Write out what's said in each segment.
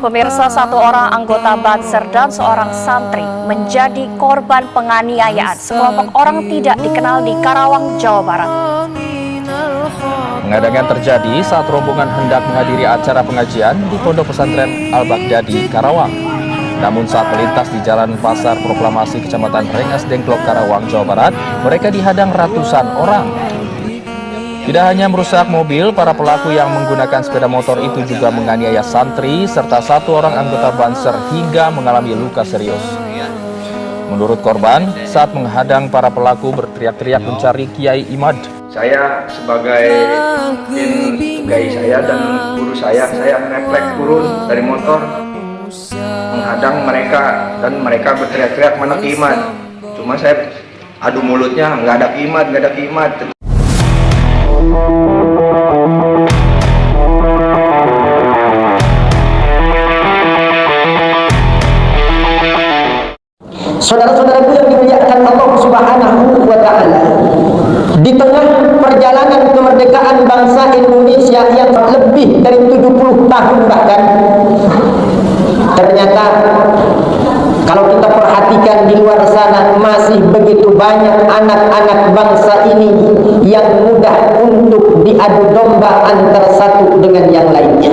Pemirsa, satu orang anggota Banser dan seorang santri menjadi korban penganiayaan sekelompok orang tidak dikenal di Karawang, Jawa Barat. Pengadangan terjadi saat rombongan hendak menghadiri acara pengajian di Pondok Pesantren Al-Baghdadi, Karawang. Namun saat melintas di Jalan Pasar Proklamasi Kecamatan Rengas Dengklok, Karawang, Jawa Barat, mereka dihadang ratusan orang. Tidak hanya merusak mobil, para pelaku yang menggunakan sepeda motor itu juga menganiaya santri serta satu orang anggota Banser hingga mengalami luka serius. Menurut korban, saat menghadang para pelaku berteriak-teriak mencari Kiai Imad. Saya sebagai tugai saya dan guru saya refleks turun dari motor menghadang mereka dan mereka berteriak-teriak mana Imad. Cuma saya adu mulutnya, nggak ada Imad, nggak ada Imad. Saudara-saudaraku yang dimuliakan Allah Subhanahu wa Ta'ala, di tengah perjalanan kemerdekaan bangsa Indonesia yang lebih dari 70 tahun bahkan, ternyata kalau kita perhatikan di luar sana masih begitu banyak anak-anak bangsa ini yang mudah untuk diadu domba antara satu dengan yang lainnya.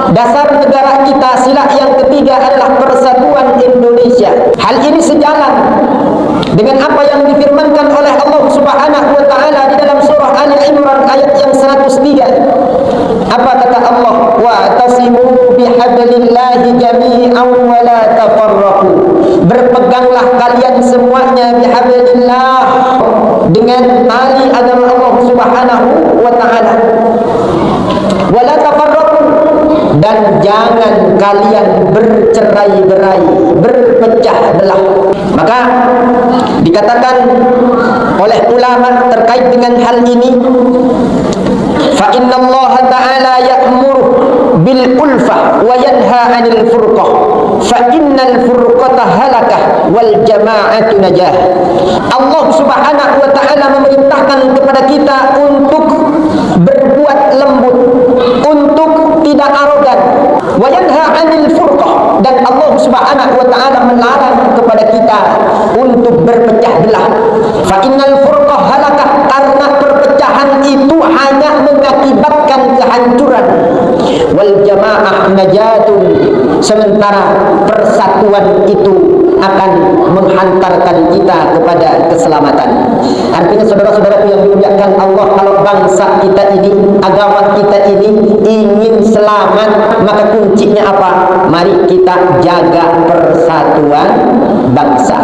Dasar negara kita, sila yang ketiga adalah persatuan Indonesia. Hal ini sejalan dengan apa yang difirmankan oleh Allah Subhanahu wa Ta'ala di dalam surah Ali Imran ayat yang 103. Apa kata Allah? Wa'tasimu bihablillahi jami'an wa la tafarraqu. Berpeganglah kalian semuanya bihablillah, dengan tali agama Allah Subhanahu wa Ta'ala. Wa la tafarraqu, dan jangan kalian bercerai-berai, berpecah belah. Maka dikatakan oleh ulama terkait dengan hal ini, fa innallaha ta'ala ya'muru bil ulfah wa yanha 'anil furqah fa innal furqata halakah wal jama'atu najah. Allah Subhanahu wa Ta'ala memerintahkan kepada kita untuk berbuat lembut, untuk tidak arogan, wa yanha 'anil furqah, dan Allah Subhanahu wa Ta'ala melarang kepada kita untuk berpecah belah. Fa innal furqah halakah, karena perpecahan itu hanya mengakibatkan kehancuran. Wal jamaah najatun, sementara persatuan itu akan menghantarkan kita kepada keselamatan. Artinya saudara-saudaraku yang dimuliakan Allah, kalau bangsa kita ini, agama kita ini ingin selamat, maka kuncinya apa? Mari kita jaga persatuan bangsa.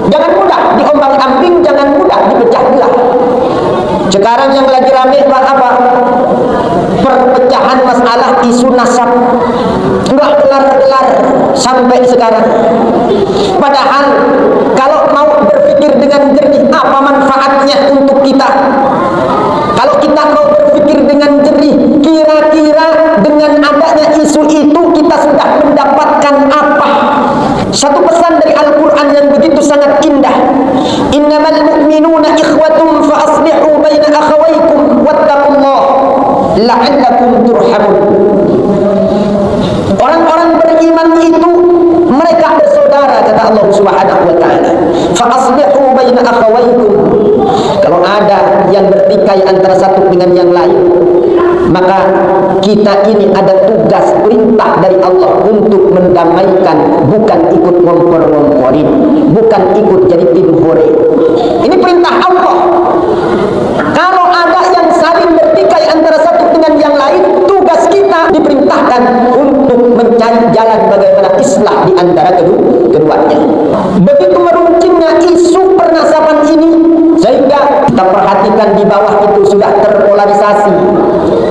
Jangan mudah diombang-ambing, jangan mudah dipecah belah. Sekarang yang lagi rame apa? Perpecahan masalah isu nasab, nggak kelar-kelar sampai sekarang. Padahal kalau mau berpikir dengan jernih, apa manfaatnya untuk kita? Kalau kita mau berpikir dengan jernih, kira-kira dengan adanya isu itu kita sudah mendapatkan apa? Satu pesan dari Al-Quran yang begitu sangat indah. Innamal mu'minuna ikhwatum fa aslihu baina akhawaykum wattaqullah la'allakum turhamun. Orang-orang beriman itu mereka bersaudara, kata Allah Subhanahu wa Ta'ala. Fa aslihu baina akhawaykum. Kalau ada yang bertikai antara satu dengan yang lain, maka kita ini ada tugas perintah dari Allah untuk mendamaikan, bukan ikut ngompor-ngomporin, bukan ikut jadi tim hore. Ini perintah Allah. Kalau ada yang saling bertikai antara satu dengan yang lain, tugas kita diperintahkan untuk mencari jalan bagaimana islah di antara keduanya. Begitu meruncingnya isu pernasaban ini, sehingga kita perhatikan di bawah itu sudah terpolarisasi.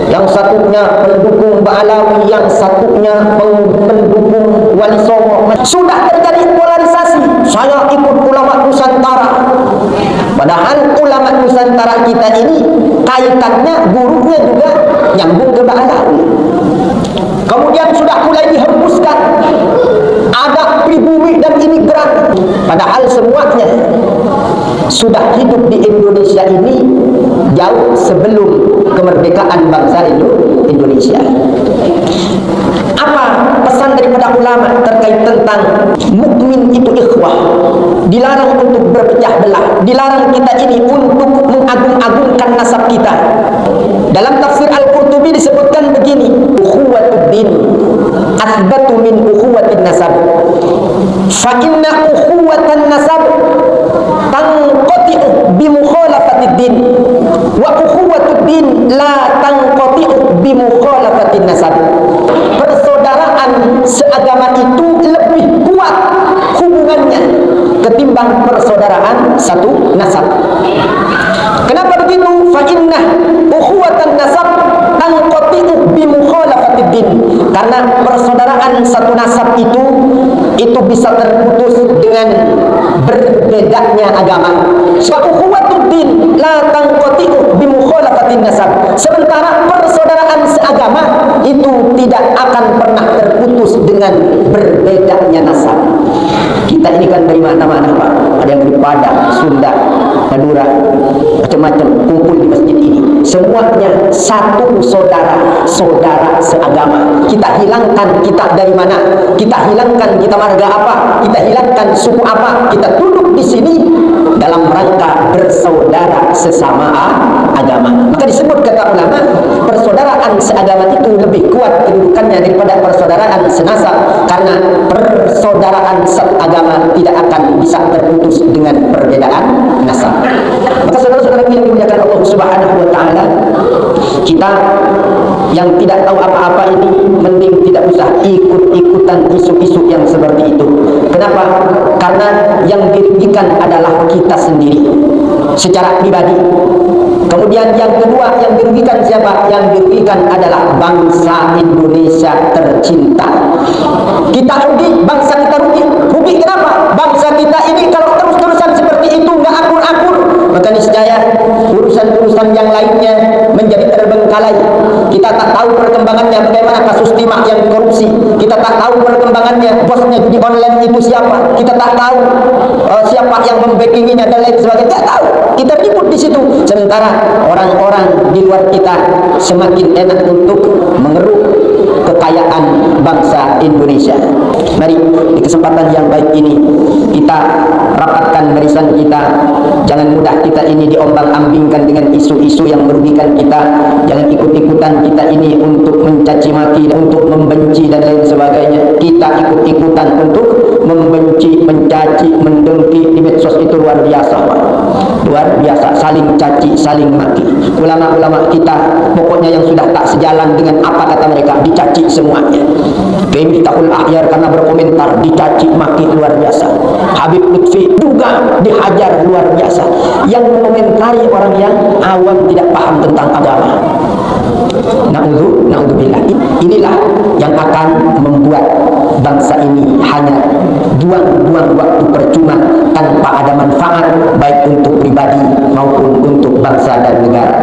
Yang satunya pendukung Ba'alawi, yang satunya pendukung Wali Songo. Sudah terjadi polarisasi. Saya ikut ulama Nusantara. Padahal ulama Nusantara kita ini kaitannya gurunya juga nyambung ke Ba'alawi. Kemudian sudah mulai dihembuskan ada pribumi dan imigran. Padahal semuanya sudah hidup di Indonesia ini jauh sebelum kemerdekaan bangsa Indonesia. Indonesia. Apa pesan daripada ulama terkait tentang mukmin itu ikhwah? Dilarang untuk berpecah belah, dilarang kita ini untuk mengagung-agungkan nasab kita. Dalam tafsir Al-Qurtubi disebutkan begini, ukhuwatud din athbatu min ukhuwatin nasab. Fa inna ukhuwatan nasab tanqati'u bi mukhalafatid din wa ukhuwatud din la tanqati'u bi mukhalafatin nasab. Persaudaraan seagama itu lebih kuat hubungannya ketimbang persaudaraan satu nasab. Kenapa begitu? Fa inna ukhuwatan nasab tanqati'u bi mukhalafatid din. Karena persaudaraan satu nasab itu bisa terputus dengan berbedanya agama. Wa ukhuwatud din la tanqati'u bi mukhalafatin nasab. Sementara persaudaraan seagama itu tidak akan pernah terputus dengan berbedanya nasab. Kita ini kan dari mana-mana, Pak. Ada yang dari Padang, Sunda, Madura, macam-macam kumpul di masjid ini. Semuanya satu saudara seagama. Kita hilangkan kita dari mana, kita hilangkan kita marga apa, kita hilangkan suku apa, kita duduk di sini dalam rangka bersaudara sesama agama. Maka disebut kata ulama, persaudaraan seagama itu lebih kuat kedudukannya daripada persaudaraan senasab, karena persaudaraan seagama tidak akan bisa terputus dengan perbedaan nasab. Maka saudara-saudara yang dimuliakan Allah Subhanahu wa taala, kita yang tidak tahu apa-apa ini mending tidak usah ikut-ikutan isu-isu yang seperti itu. Kenapa? Karena yang dirugikan adalah kita sendiri secara pribadi. Kemudian yang kedua, yang dirugikan siapa? Yang dirugikan adalah bangsa Indonesia tercinta. Kita rugi, bangsa kita rugi. Rugi kenapa? Bangsa kita ini kalau terus-terusan seperti itu nggak akur-akur, maka niscaya urusan-urusan yang lainnya menjadi terbengkalai. Kita tak tahu perkembangannya, bagaimana kasus Timah yang korupsi. Kita tak tahu perkembangannya, bosnya judi online itu siapa. Kita tak tahu siapa yang membackinginya dan lain sebagainya. Tidak tahu. Kita ribut di situ. Sementara orang-orang di luar kita semakin enak untuk mengeruk kekayaan bangsa Indonesia. Mari di kesempatan yang baik ini kita rapatkan barisan kita. Jangan mudah kita ini diombang-ambingkan dengan isu-isu yang merugikan kita. Jangan ikut-ikutan kita ini untuk mencaci maki, untuk membenci dan lain sebagainya. Kita ikut-ikutan untuk membenci, mencaci, mendengki di medsos itu luar biasa, Pak. Luar biasa, saling caci, saling maki. Ulama-ulama kita pokoknya yang sudah tak sejalan dengan apa kata mereka dicaci semuanya. Miftahul Ahyar karena berkomentar dicaci maki luar biasa. Habib Lutfi juga dihajar luar biasa. Yang mengomentari orang yang awam tidak paham tentang agama. Na'udzubillah. Inilah yang akan membuat bangsa ini hanya buang-buang waktu percuma tanpa ada manfaat baik untuk pribadi maupun untuk bangsa dan negara.